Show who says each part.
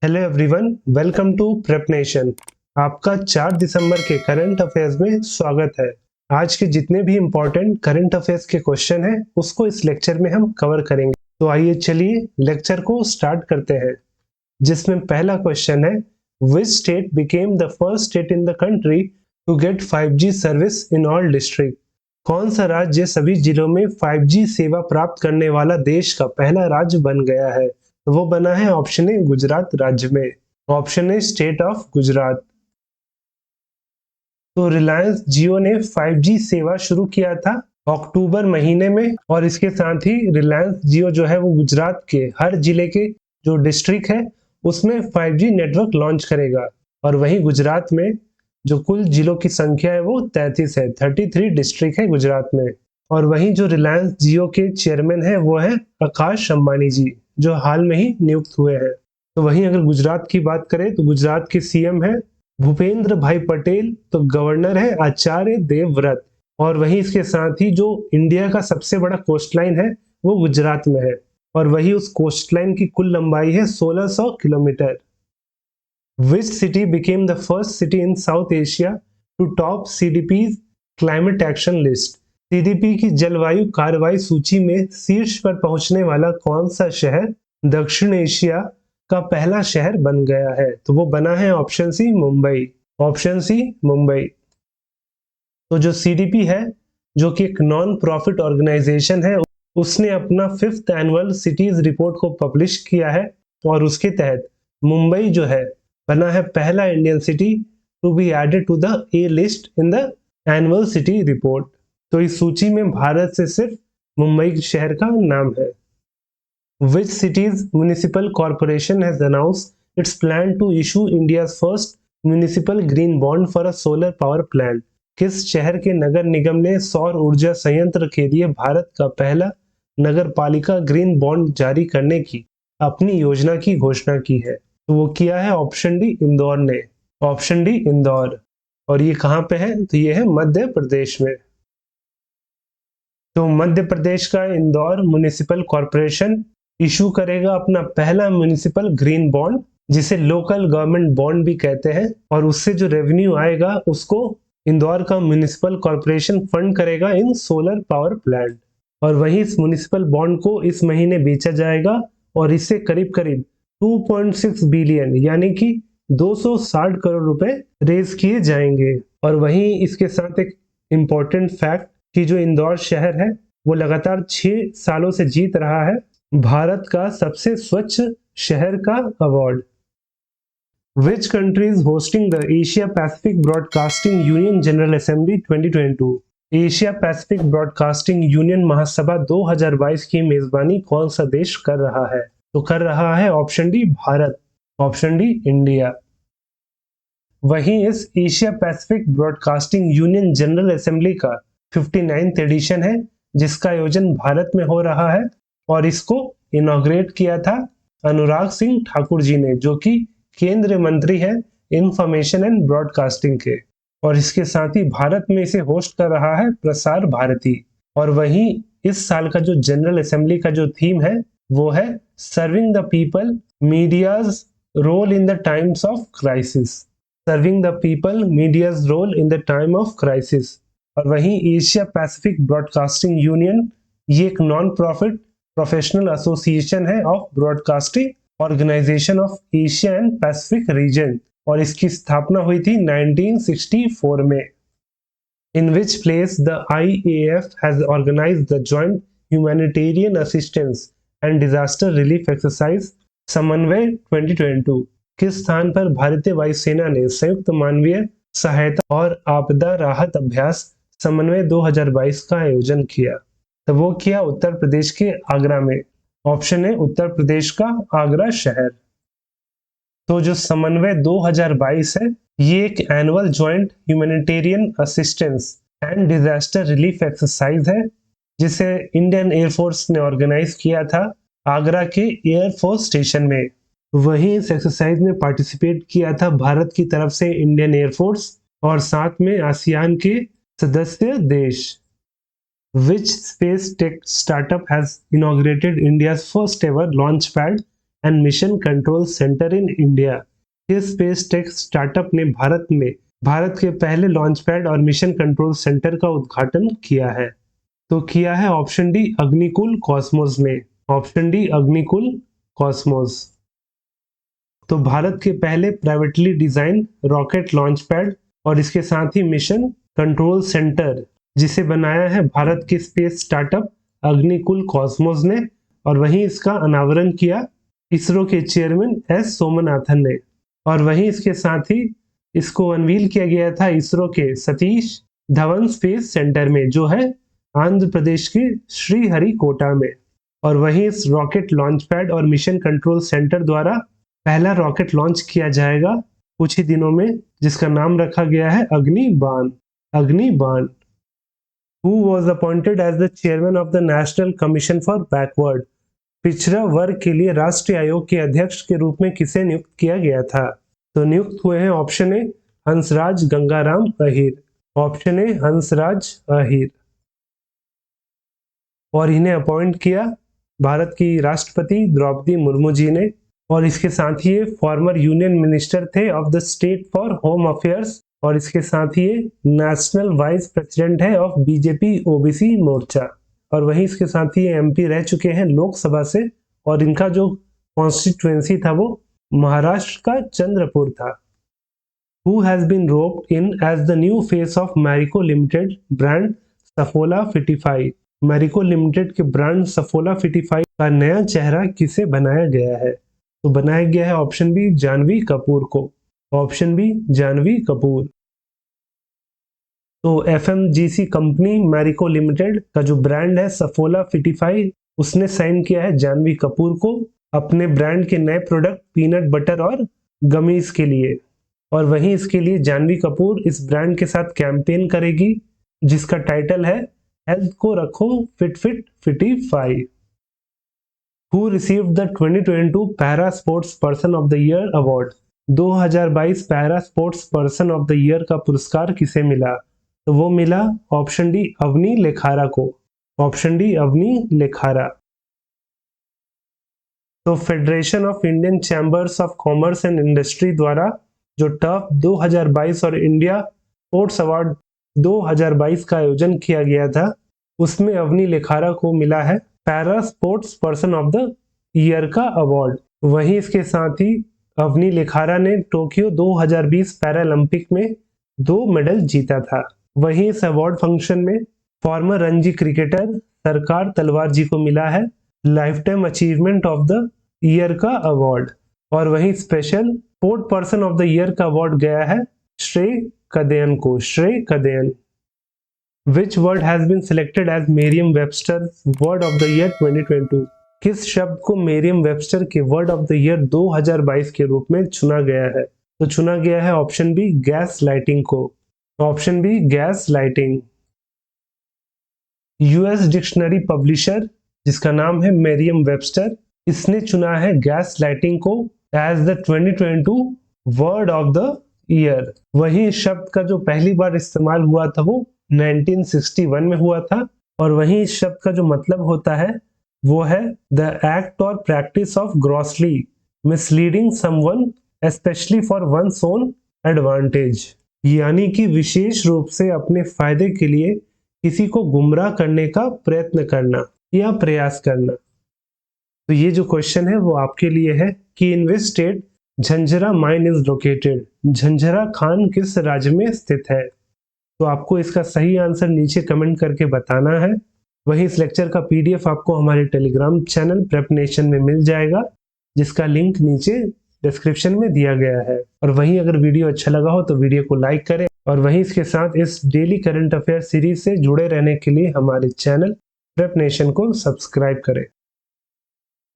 Speaker 1: Hello everyone, welcome to Prep Nation. आपका 4 दिसंबर के current affairs में स्वागत है। आज के जितने भी इम्पोर्टेंट करंट अफेयर्स के क्वेश्चन हैं उसको इस लेक्चर में हम कवर करेंगे। तो आइए चलिए लेक्चर को स्टार्ट करते हैं, जिसमें पहला क्वेश्चन है, which state became the first state in the country to get 5G service in all district. कौन सा राज्य सभी जिलों में 5G सेवा प्राप्त करने वाला देश का पहला राज्य बन गया है? तो वो बना है ऑप्शन ए गुजरात राज्य में। Option A state of Gujarat. तो रिलायंस जियो ने 5G सेवा शुरू किया था अक्टूबर महीने में, और इसके साथ ही रिलायंस जियो जो है वो गुजरात के हर जिले के जो डिस्ट्रिक्ट है उसमें 5G नेटवर्क लॉन्च करेगा। और वहीं गुजरात में जो कुल जिलों की संख्या है वो 33 है, 33 डिस्ट्रिक्ट है गुजरात में। और वहीं जो रिलायंस जियो के चेयरमैन है वो है आकाश अंबानी जी, जो हाल में ही नियुक्त हुए हैं। तो वहीं अगर गुजरात की बात करें तो गुजरात के सीएम है भूपेंद्र भाई पटेल, तो गवर्नर है आचार्य देवव्रत। और वहीं इसके साथ ही जो इंडिया का सबसे बड़ा कोस्ट लाइन है वो गुजरात में है, और वही उस कोस्ट लाइन की कुल लंबाई है 1600 kilometre. Which city became the first city in South Asia to top CDP climate action list. CDP की जलवायु कार्रवाई सूची में शीर्ष पर पहुंचने वाला कौन सा शहर दक्षिण एशिया का पहला शहर बन गया है? तो वो बना है option C Mumbai. Option C Mumbai. तो जो सीडीपी है, जो कि एक नॉन प्रॉफिट ऑर्गेनाइजेशन है, उसने अपना 5th एनुअल सिटीज रिपोर्ट को पब्लिश किया है, और उसके तहत मुंबई जो है बना है पहला Indian city to be added to the A list in the annual city report. तो इस सूची में भारत से सिर्फ मुंबई शहर का नाम है। Which city's municipal corporation has announced its plan to issue India's first municipal green bond for a solar power plant? किस शहर के नगर निगम ने सौर ऊर्जा संयंत्र के लिए भारत का पहला नगर पालिका ग्रीन बॉन्ड जारी करने की अपनी योजना की घोषणा की है? तो वो किया है ऑप्शन डी इंदौर ने। Option D Indore. और ये कहाँ पे है? तो ये है मध्य प्रदेश में। तो मध्य प्रदेश का इंदौर म्युनिसिपल कॉर्पोरेशन इशू करेगा अपना पहला म्युनिसिपल ग्रीन बॉन्ड, जिसे लोकल गवर्नमेंट बॉन्ड भी कहते हैं। और उससे जो रेवेन्यू आएगा उसको इंदौर का म्युनिसिपल कॉर्पोरेशन फंड करेगा इन सोलर पावर प्लांट। और वहीं इस म्युनिसिपल बॉन्ड को इस महीने बेचा जाएगा, और इससे करीब करीब 2.6 बिलियन यानी कि 260 करोड़ रुपए रेज किए जाएंगे। और वहीं इसके साथ एक इम्पोर्टेंट फैक्ट कि जो इंदौर शहर है वो लगातार 6 सालों से जीत रहा है भारत का सबसे स्वच्छ शहर का award. Which country is hosting the Asia Pacific Broadcasting Union General Assembly 2022? Asia Pacific broadcasting union महासभा 2022 की मेजबानी कौन सा देश कर रहा है? तो कर रहा है option D Bharat. Option D India. वहीं इस Asia Pacific broadcasting union general assembly का 59th एडिशन है, जिसका आयोजन भारत में हो रहा है। और इसको इनॉग्रेट किया था अनुराग सिंह ठाकुर जी ने, जो कि केंद्रीय मंत्री है इंफॉर्मेशन एंड ब्रॉडकास्टिंग के। और इसके साथ ही भारत में इसे होस्ट कर रहा है प्रसार भारती। और वहीं इस साल का जो जनरल असेंबली का जो थीम है वो है serving the people, media's role in the times of crisis. Serving the people, media's role in the time of crisis. और वहीं एशिया पैसिफिक ब्रॉडकास्टिंग यूनियन ये एक नॉन प्रॉफिट प्रोफेशनल एसोसिएशन है of broadcasting organisation of Asia and Pacific region, और इसकी स्थापना हुई थी 1964 में। In which place the IAF has organised the joint humanitarian assistance and disaster relief exercise Samanvay 2022। किस स्थान पर भारतीय वायुसेना ने संयुक्त मानवीय सहायता और आपदा राहत अभ्यास समन्वय 2022 का आयोजन किया? तो वो किया उत्तर प्रदेश के आगरा में। ऑप्शन है उत्तर प्रदेश का आगरा शहर। तो जो समन्वय 2022 है ये एक annual joint humanitarian assistance and disaster relief exercise है, जिसे इंडियन एयरफोर्स ने ऑर्गेनाइज किया था आगरा के एयरफोर्स स्टेशन में। वहीं इस एक्सरसाइज में पार्टिसिपेट किया था भारत की तरफ से इंडियन एयरफोर्स और साथ में आसियान के सदस्य देश। Which space tech startup has inaugurated India's first ever launch pad and mission control centre in India. किस स्पेस टेक स्टार्टअप ने भारत के पहले लॉन्च पैड और मिशन कंट्रोल सेंटर का उद्घाटन किया है? तो किया है ऑप्शन डी अग्निकुल कॉस्मोस ने। Option D Agnikul Cosmos. तो भारत के पहले privately design rocket launch pad और इसके साथ ही मिशन कंट्रोल सेंटर जिसे बनाया है भारत के स्पेस स्टार्टअप अग्निकुल कॉस्मोस ने, और वहीं इसका अनावरण किया इसरो के चेयरमैन एस सोमनाथन ने। और वहीं इसके साथ ही इसको अनवील किया गया था इसरो के सतीश धवन स्पेस सेंटर में, जो है आंध्र प्रदेश के श्रीहरिकोटा में। और वहीं इस रॉकेट लॉन्च पैड और मिशन कंट्रोल सेंटर द्वारा पहला रॉकेट लॉन्च किया जाएगा कुछ ही दिनों में, जिसका नाम रखा गया है अग्निबाण। Who was appointed as the chairman of the National Commission for Backward? पिछड़ा वर्ग के लिए राष्ट्रीय आयोग के अध्यक्ष के रूप में किसे नियुक्त किया गया था? तो नियुक्त हुए हैं option A Hansraj Gangaram Ahir. Option A Hansraj Ahir. और इन्हें अपॉइंट किया भारत की राष्ट्रपति द्रौपदी मुर्मू जी ने। और इसके साथ ही ये फॉर्मर यूनियन मिनिस्टर थे of the state for home affairs, और इसके साथ ही ये नेशनल वाइस प्रेसिडेंट है ऑफ बीजेपी ओबीसी मोर्चा। और वहीं इसके साथ ही ये एमपी रह चुके हैं लोकसभा से, और इनका जो कॉन्स्टिट्यूएंसी था वो महाराष्ट्र का चंद्रपुर था। Who has been roped in as the new face of Marico Limited brand Saffola Fitify? Marico limited के ब्रांड सफोला फिटिफाई का नया चेहरा किसे बनाया गया है? तो बनाया गया है ऑप्शन बी जानवी कपूर को। Option B Janhvi Kapoor. तो एफएमजीसी कंपनी मैरिको लिमिटेड का जो ब्रांड है सफोला फिटिफाई, उसने साइन किया है जानवी कपूर को अपने ब्रांड के नए प्रोडक्ट पीनट बटर और गमीज के लिए। और वहीं इसके लिए जानवी कपूर इस ब्रांड के साथ कैंपेन करेगी जिसका टाइटल है हेल्थ को रखो fit फिटिफाई। Who received the 2022 Para Sports Person of the Year Award? 2022 para sports person of the year का पुरस्कार किसे मिला? तो वो मिला ऑप्शन डी अवनी लेखारा को। Option D Avani Lekhara. तो federation of Indian chambers of commerce and industry द्वारा जो टफ 2022 और इंडिया स्पोर्ट्स अवार्ड 2022 का आयोजन किया गया था, उसमें अवनी लेखारा को मिला है para sports person of the year का अवार्ड। वहीं इसके साथ ही अवनी लेखारा ने टोक्यो 2020 पैरालंपिक में 2 मेडल जीता था। वहीं इस अवार्ड फंक्शन में फॉर्मर रणजी क्रिकेटर सरकार तलवार जी को मिला है life time achievement of the year का अवार्ड। और वहीं special sport person of the year का अवार्ड गया है श्रेय कदेन को। श्रेय कदेन। Which word has been selected as Merriam-Webster's Word of the Year 2022? किस शब्द को मेरियम वेबस्टर के वर्ड ऑफ द ईयर 2022 के रूप में चुना गया है? तो चुना गया है ऑप्शन बी गैस लाइटिंग को। Option B gaslighting. US dictionary publisher जिसका नाम है मेरियम वेबस्टर, इसने चुना है गैस लाइटिंग को as the 2022 word of the year. वही शब्द का जो पहली बार इस्तेमाल हुआ था वो 1961 में हुआ था। और वहीं इस शब्द का जो मतलब होता है वो है द एक्ट और practice of grossly misleading someone especially for one's own advantage, यानी कि विशेष रूप से अपने फायदे के लिए किसी को गुमराह करने का प्रयत्न करना या प्रयास करना। तो ये जो क्वेश्चन है वो आपके लिए है कि in which state Jhanjra mine is located? Jhanjra खान किस राज्य में स्थित है? तो आपको इसका सही आंसर नीचे कमेंट करके बताना है। वहीं इस लेक्चर का पीडीएफ आपको हमारे टेलीग्राम चैनल प्रेप नेशन में मिल जाएगा, जिसका लिंक नीचे डिस्क्रिप्शन में दिया गया है। और वहीं अगर वीडियो अच्छा लगा हो तो वीडियो को लाइक करें, और वहीं इसके साथ इस डेली करंट अफेयर सीरीज से जुड़े रहने के लिए हमारे चैनल प्रेप नेशन को सब्सक्राइब करें।